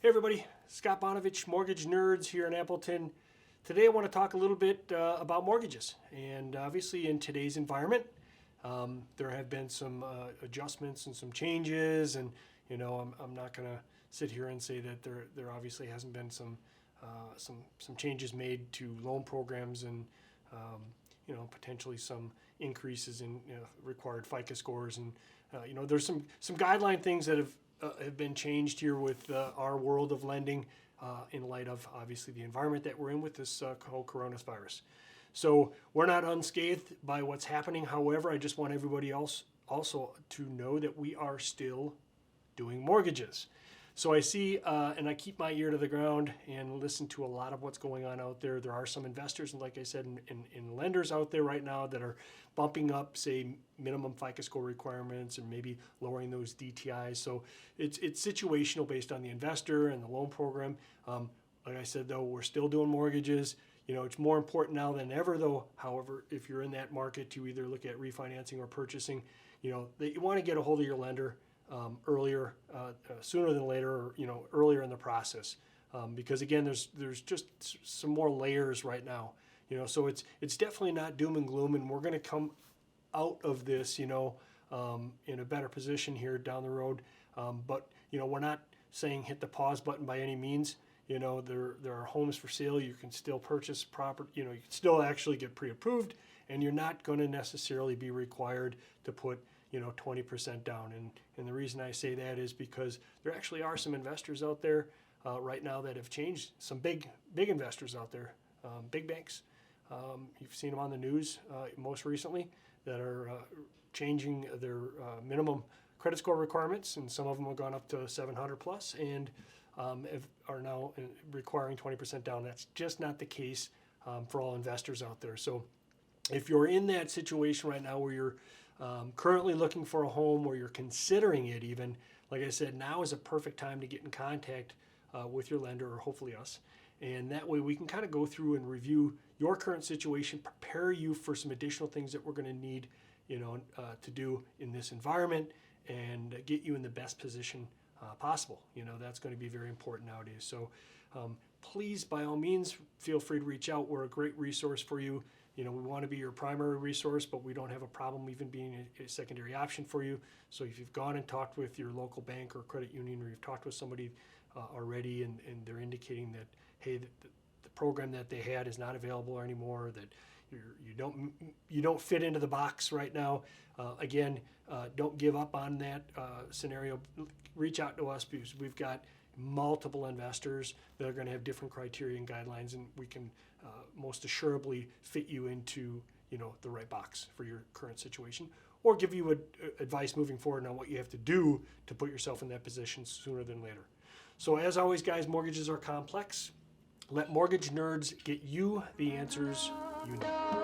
Hey everybody, Scott Bonovich, Mortgage Nerds here in Appleton. Today I want to talk a little bit about mortgages. And obviously in today's environment, there have been some adjustments and some changes. And I'm not going to sit here and say that there obviously hasn't been some changes made to loan programs and potentially some increases in required FICO scores. And there's some guideline things that have been changed here with our world of lending in light of obviously the environment that we're in with this whole coronavirus. So we're not unscathed by what's happening. However, I just want everybody else also to know that we are still doing mortgages. So I see, and I keep my ear to the ground and listen to a lot of what's going on out there. There are some investors, and like I said, in lenders out there right now that are bumping up, say, minimum FICO score requirements and maybe lowering those DTIs. So it's situational based on the investor and the loan program. Like I said, though, we're still doing mortgages. It's more important now than ever, though. However, if you're in that market to either look at refinancing or purchasing, that you want to get a hold of your lender earlier, sooner than later, or earlier in the process, because again, there's just some more layers right now. So it's definitely not doom and gloom, and we're going to come out of this, in a better position here down the road. But we're not saying hit the pause button by any means. There are homes for sale. You can still purchase property. You can still actually get pre-approved, and you're not going to necessarily be required to put 20% down. And the reason I say that is because there actually are some investors out there right now that have changed. Some big investors out there, big banks. You've seen them on the news most recently that are changing their minimum credit score requirements, and some of them have gone up to 700 plus and are now requiring 20% down. That's just not the case for all investors out there. So if you're in that situation right now where you're currently looking for a home, or you're considering it even, like I said, now is a perfect time to get in contact with your lender, or hopefully us. And that way we can kind of go through and review your current situation, prepare you for some additional things that we're going to need, to do in this environment, and get you in the best position possible. That's going to be very important nowadays. So please, by all means, feel free to reach out. We're a great resource for you. We want to be your primary resource, but we don't have a problem even being a secondary option for you. So if you've gone and talked with your local bank or credit union, or you've talked with somebody already and they're indicating that, hey, the program that they had is not available anymore, that you don't fit into the box right now, again, don't give up on that scenario. Reach out to us, because we've got multiple investors that are going to have different criteria and guidelines, and we can most assuredly fit you into the right box for your current situation, or give you advice moving forward on what you have to do to put yourself in that position sooner than later. So as always, guys, mortgages are complex. Let Mortgage Nerds get you the answers you need.